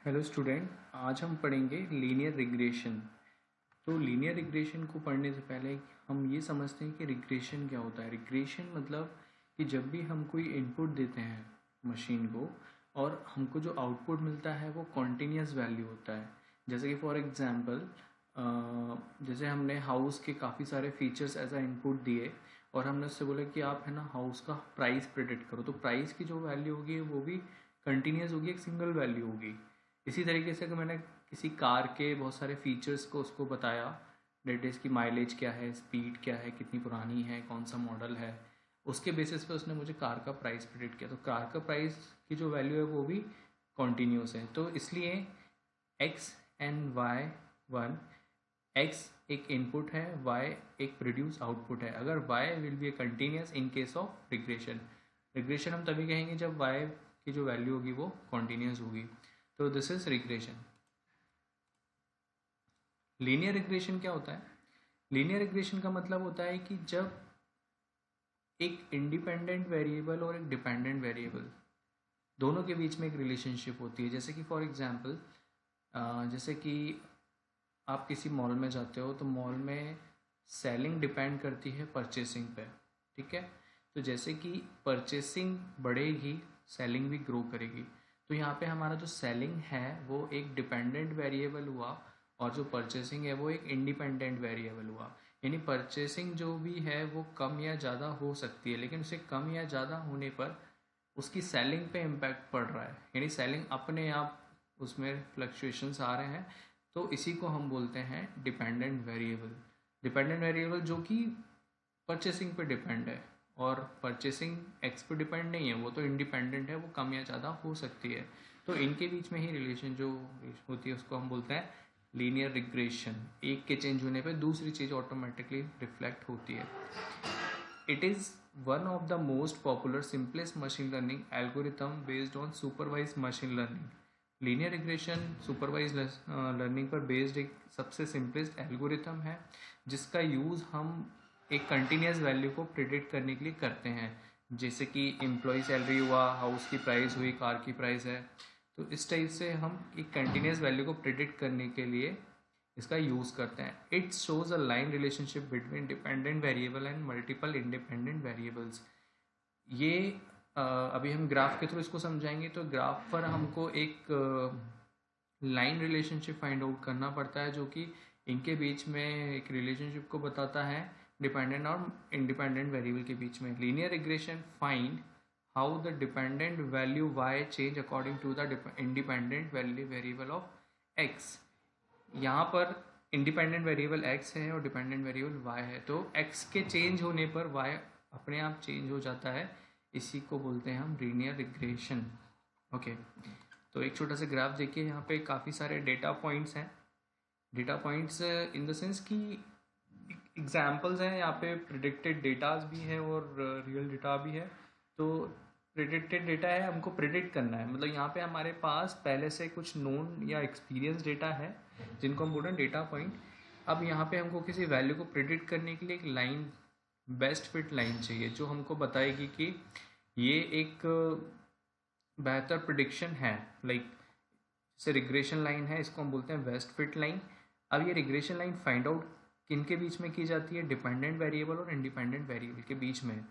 Hello student, आज हम पढ़ेंगे लीनियर रिग्रेशन। तो लीनियर रिग्रेशन को पढ़ने से पहले हम ये समझते हैं कि रिग्रेशन क्या होता है। रिग्रेशन मतलब कि जब भी हम कोई इनपुट देते हैं मशीन को और हमको जो आउटपुट मिलता है वो कॉन्टीन्यूस वैल्यू होता है। जैसे कि फॉर एग्जांपल जैसे हमने हाउस के काफ़ी सारे फीचर्स एज अ इनपुट दिए और हमने उससे बोला कि आप है ना हाउस का प्राइस प्रेडिक्ट करो, तो प्राइस की जो वैल्यू होगी वो भी कंटिन्यूस होगी, एक सिंगल वैल्यू होगी। इसी तरीके से अगर मैंने किसी कार के बहुत सारे फीचर्स को उसको बताया, डेट इसकी माइलेज क्या है, स्पीड क्या है, कितनी पुरानी है, कौन सा मॉडल है, उसके बेसिस पे उसने मुझे कार का प्राइस प्रेडिक्ट किया। तो कार का प्राइस की जो वैल्यू है वो भी कॉन्टीन्यूस है। तो इसलिए x and y one, x एक इनपुट है, वाई एक प्रोड्यूस आउटपुट है। अगर y will be a continuous in case of regression. Regression हम तभी कहेंगे जब वाई की जो वैल्यू होगी वो कॉन्टीन्यूस होगी। तो this is regression. Linear regression क्या होता है? लीनियर रिग्रेशन का मतलब होता है कि जब एक इंडिपेंडेंट वेरिएबल और एक डिपेंडेंट वेरिएबल दोनों के बीच में एक रिलेशनशिप होती है। जैसे कि फॉर एग्जांपल जैसे कि आप किसी मॉल में जाते हो तो मॉल में सेलिंग डिपेंड करती है परचेसिंग पे। ठीक है, तो जैसे कि परचेसिंग बढ़ेगी, सेलिंग भी ग्रो करेगी। तो यहाँ पे हमारा जो सेलिंग है वो एक डिपेंडेंट वेरिएबल हुआ और जो परचेसिंग है वो एक इंडिपेंडेंट वेरिएबल हुआ। यानी परचेसिंग जो भी है वो कम या ज़्यादा हो सकती है, लेकिन उसे कम या ज़्यादा होने पर उसकी सेलिंग पे इम्पैक्ट पड़ रहा है, यानी सेलिंग अपने आप उसमें फ्लक्चुएशंस आ रहे हैं। तो इसी को हम बोलते हैं डिपेंडेंट वेरिएबल। डिपेंडेंट वेरिएबल जो कि परचेसिंग पे डिपेंड है और परचेसिंग एक्स पे डिपेंड नहीं है, वो तो इंडिपेंडेंट है, वो कम या ज़्यादा हो सकती है। तो इनके बीच में ही रिलेशन जो होती है उसको हम बोलते हैं लीनियर रिग्रेशन। एक के चेंज होने पे दूसरी चीज़ ऑटोमेटिकली रिफ्लेक्ट होती है। It is one of the most popular simplest machine learning algorithm based on supervised machine learning. Linear regression supervise learning पर बेस्ड एक सबसे सिंपलेस्ट एल्गोरिथम है जिसका यूज़ हम एक कंटिन्यूस वैल्यू को प्रिडिक्ट करने के लिए करते हैं। जैसे कि एम्प्लॉय सैलरी हुआ, हाउस की प्राइस हुई, कार की प्राइस है। तो इस टाइप से हम एक कंटिन्यूस वैल्यू को प्रिडिक्ट करने के लिए इसका यूज़ करते हैं। It shows a line relationship between dependent variable and multiple independent variables. ये अभी हम ग्राफ के थ्रू इसको समझाएंगे। तो ग्राफ पर हमको एक लाइन रिलेशनशिप फाइंड आउट करना पड़ता है जो कि इनके बीच में एक रिलेशनशिप को बताता है डिपेंडेंट और इंडिपेंडेंट वेरिएबल के बीच में। Linear regression find how the dependent value y change according to the independent value variable of x। यहाँ पर इंडिपेंडेंट वेरिएबल x है और डिपेंडेंट वेरिएबल y है, तो x के चेंज होने पर y अपने आप चेंज हो जाता है। इसी को बोलते हैं हम लीनियर रिग्रेशन। ओके, तो एक छोटा सा ग्राफ देखिए, यहाँ पे काफ़ी सारे डेटा पॉइंट्स हैं। Data points in the sense कि एग्जाम्पल्स हैं, यहाँ पे प्रिडिक्टेड डेटाज भी है और रियल डेटा भी है। तो प्रिडिक्टेड डेटा है, हमको प्रिडिक्ट करना है, मतलब यहाँ पे हमारे पास पहले से कुछ नोन या एक्सपीरियंस डेटा है जिनको हम बोल रहे हैं डेटा पॉइंट। अब यहाँ पे हमको किसी वैल्यू को प्रिडिक्ट करने के लिए एक लाइन, बेस्ट फिट लाइन चाहिए जो हमको बताएगी कि ये एक बेहतर प्रिडिक्शन है। लाइक जैसे रिग्रेशन लाइन है, इसको हम बोलते हैं बेस्ट फिट लाइन। अब ये रिग्रेशन लाइन फाइंड आउट किन के बीच में की जाती है? डिपेंडेंट वेरिएबल और इंडिपेंडेंट वेरिएबल के बीच में।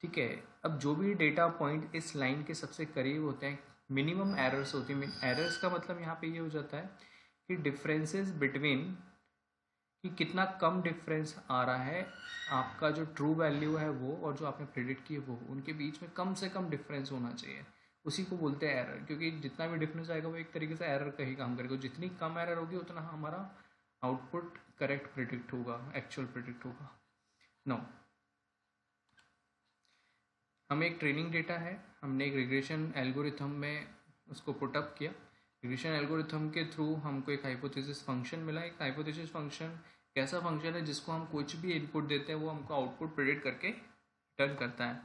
ठीक है, अब जो भी डेटा पॉइंट इस लाइन के सबसे करीब होते हैं, मिनिमम एरर्स होती हैं। एरर्स का मतलब यहाँ पे ये हो जाता है कि डिफरेंसेस बिटवीन, कि कितना कम डिफरेंस आ रहा है आपका जो ट्रू वैल्यू है वो और जो आपने प्रेडिक्ट की है वो, उनके बीच में कम से कम डिफरेंस होना चाहिए। उसी को बोलते हैं एरर, क्योंकि जितना भी डिफरेंस आएगा वो एक तरीके से एरर का ही काम करेगा। जितनी कम एरर होगी उतना हमारा आउटपुट करेक्ट प्रिडिक्ट होगा, एक्चुअल प्रिडिक्ट होगा। नो, हमें एक ट्रेनिंग डेटा है, हमने एक रिग्रेशन एल्गोरिथम में उसको पुटअप किया। रिग्रेशन एल्गोरिथम के थ्रू हमको एक हाइपोथेसिस फंक्शन मिला। एक हाइपोथेसिस फंक्शन कैसा फंक्शन है जिसको हम कुछ भी इनपुट देते हैं वो हमको आउटपुट प्रेडिक्ट करके रिटर्न करता है।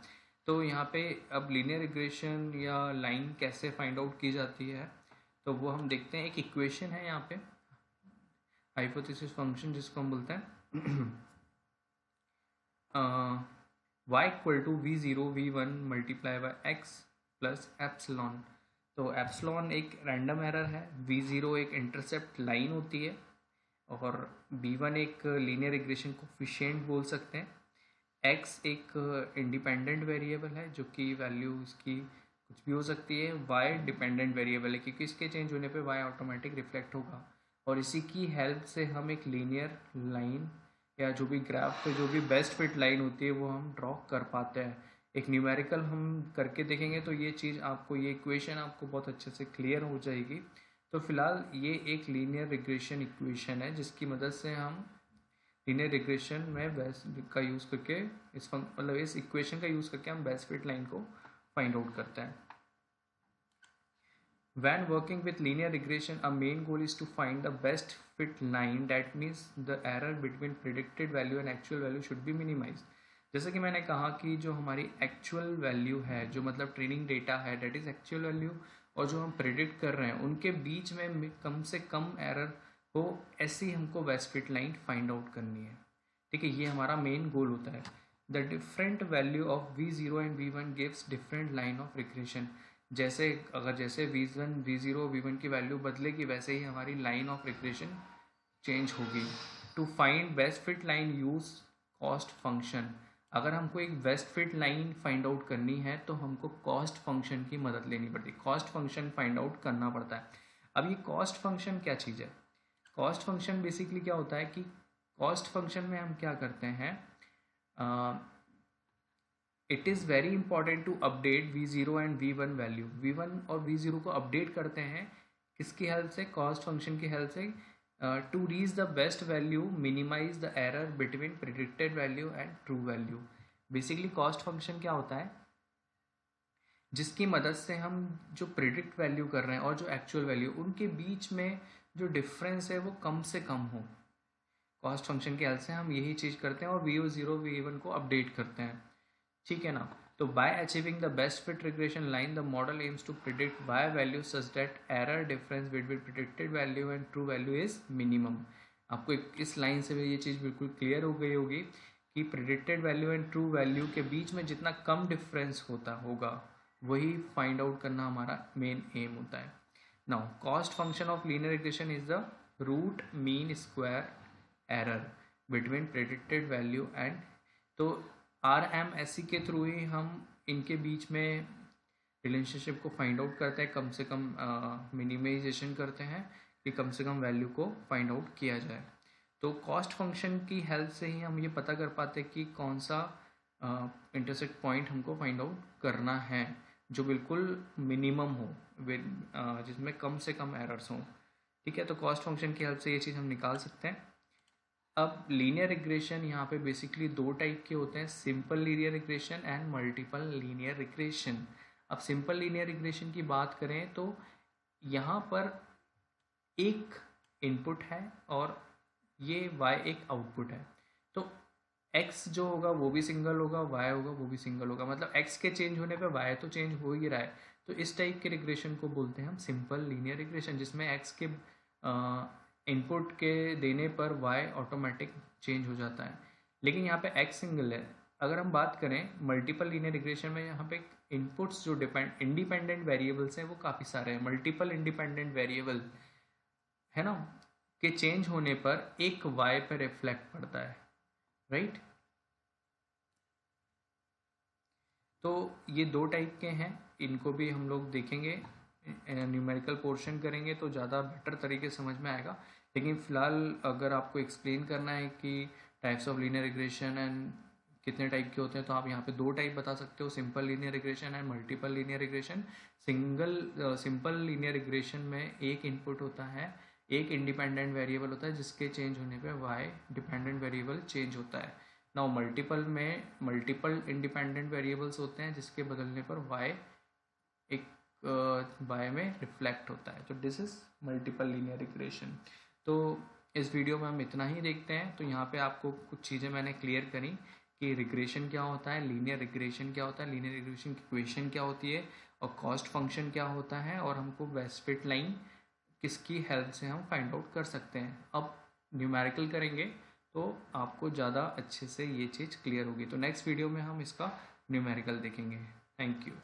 तो यहाँ पे अब लीनियर रिग्रेशन या लाइन कैसे फाइंड आउट की जाती है तो वो हम देखते हैं। एक इक्वेशन है यहाँ पे, हाइपोथेसिस फंक्शन जिसको हम बोलते हैं y equal to v0 v1 multiply by x plus epsilon. तो एप्सिलॉन एक रैंडम एरर है, v0 एक इंटरसेप्ट लाइन होती है, और b1 एक लीनियर रिग्रेशन कोफिशिएंट बोल सकते हैं। x एक इंडिपेंडेंट वेरिएबल है जो कि वैल्यू इसकी कुछ भी हो सकती है। y डिपेंडेंट वेरिएबल है क्योंकि इसके चेंज होने पे y ऑटोमेटिक रिफ्लेक्ट होगा, और इसी की हेल्प से हम एक लीनियर लाइन या जो भी ग्राफ पे जो भी बेस्ट फिट लाइन होती है वो हम ड्रॉ कर पाते हैं। एक न्यूमेरिकल हम करके देखेंगे तो ये चीज़ आपको, ये इक्वेशन आपको बहुत अच्छे से क्लियर हो जाएगी। तो फिलहाल ये एक लीनियर रिग्रेशन इक्वेशन है जिसकी मदद से हम लीनियर रिग्रेशन में बेस्ट का यूज़ करके मतलब इस इक्वेशन का यूज़ करके हम बेस्ट फिट लाइन को फाइंड आउट करते हैं। When working with linear regression, a main goal is to find the best fit line. That means the error between predicted value and actual value should be minimized. जैसे कि मैंने कहा कि जो हमारी एक्चुअल वैल्यू है, जो मतलब ट्रेनिंग डेटा है, डेट इज़ एक्चुअल वैल्यू, और जो हम प्रिडिक्ट कर रहे हैं उनके बीच में कम से कम एरर हो, ऐसी हमको best fit line find out करनी है। ठीक है, ये हमारा मेन गोल होता है। The different value of v0 and v1 gives different line of regression. जैसे v1, v0, v1 की वैल्यू बदलेगी वैसे ही हमारी लाइन ऑफ रिग्रेशन चेंज होगी। To find best fit line use cost function. अगर हमको एक best fit line find out करनी है तो हमको कॉस्ट फंक्शन की मदद लेनी पड़ती है, कॉस्ट फंक्शन फाइंड आउट करना पड़ता है। अब ये कॉस्ट फंक्शन क्या चीज़ है? कॉस्ट फंक्शन बेसिकली क्या होता है कि कॉस्ट फंक्शन में हम क्या करते हैं, it is very important to update v0 and v1 value. v1 और v0 को अपडेट करते हैं किसकी हेल्प से? कॉस्ट फंक्शन की हेल्प से। To reach the best value, minimize the error between predicted value and true value. Basically cost function क्या होता है? जिसकी मदद से हम जो प्रिडिक्ट वैल्यू कर रहे हैं और जो एक्चुअल वैल्यू, उनके बीच में जो डिफरेंस है वो कम से कम हो। कॉस्ट फंक्शन की हेल्प से हम यही चीज़ करते हैं और v0, v1 को अपडेट करते हैं। ठीक है ना? तो by achieving the best fit regression line, the model aims to predict y value such that error difference between predicted value and true value is minimum. आपको इस लाइन से भी ये चीज़ बिल्कुल क्लियर हो गई होगी कि predicted value and true value के बीच में जितना कम डिफरेंस होगा वही फाइंड आउट करना हमारा मेन एम होता है। Now cost function of linear regression is the root mean square error between predicted value and, तो RMSE के थ्रू ही हम इनके बीच में रिलेशनशिप को फाइंड आउट करते हैं, कम से कम मिनिमाइजेशन करते हैं कि कम से कम वैल्यू को फाइंड आउट किया जाए। तो कॉस्ट फंक्शन की हेल्प से ही हम ये पता कर पाते हैं कि कौन सा इंटरसेक्ट पॉइंट हमको फाइंड आउट करना है जो बिल्कुल मिनिमम हो, जिसमें कम से कम एरर्स हों। ठीक है, तो कॉस्ट फंक्शन की हेल्प से ये चीज़ हम निकाल सकते हैं। अब लीनियर रिग्रेशन यहाँ पे बेसिकली दो टाइप के होते हैं, simple linear regression and multiple linear regression. अब सिंपल लीनियर रिग्रेशन की बात करें तो यहाँ पर एक इनपुट है और ये y एक आउटपुट है। तो x जो होगा वो भी सिंगल होगा, y होगा वो भी सिंगल होगा, मतलब x के चेंज होने पे y तो चेंज हो ही रहा है। तो इस टाइप के रिग्रेशन को बोलते हैं हम सिंपल लीनियर रिग्रेशन, जिसमें x के इनपुट के देने पर y ऑटोमेटिक चेंज हो जाता है, लेकिन यहाँ पे x सिंगल है। अगर हम बात करें मल्टीपल लीनियर रिग्रेशन में, यहाँ पे इनपुट्स जो इंडिपेंडेंट वेरिएबल्स हैं वो काफ़ी सारे हैं, मल्टीपल इंडिपेंडेंट वेरिएबल है ना, के चेंज होने पर एक y पर रिफ्लेक्ट पड़ता है, राइट। तो ये दो टाइप के हैं, इनको भी हम लोग देखेंगे, न्यूमेरिकल पोर्शन करेंगे तो ज़्यादा बेटर तरीके से समझ में आएगा। लेकिन फ़िलहाल अगर आपको एक्सप्लेन करना है कि types of linear regression and कितने टाइप के होते हैं, तो आप यहाँ पे दो टाइप बता सकते हो, simple linear regression and multiple linear regression. Simple linear regression में एक इनपुट होता है, एक इंडिपेंडेंट वेरिएबल होता है जिसके चेंज होने पे वाई डिपेंडेंट वेरिएबल चेंज होता है। नाउ मल्टीपल में मल्टीपल इंडिपेंडेंट वेरिएबल्स होते हैं जिसके बदलने पर वाई एक वाई में रिफ्लेक्ट होता है। तो this is multiple linear regression. तो इस वीडियो में हम इतना ही देखते हैं। तो यहाँ पे आपको कुछ चीज़ें मैंने क्लियर करी कि रिग्रेशन क्या होता है, लीनियर रिग्रेशन क्या होता है, लीनियर रिग्रेशन की इक्वेशन क्या होती है, और कॉस्ट फंक्शन क्या होता है, और हमको बेस्ट फिट लाइन किसकी हेल्प से हम फाइंड आउट कर सकते हैं। अब न्यूमेरिकल करेंगे तो आपको ज़्यादा अच्छे से ये चीज़ क्लियर होगी। तो नेक्स्ट वीडियो में हम इसका न्यूमेरिकल देखेंगे। Thank you.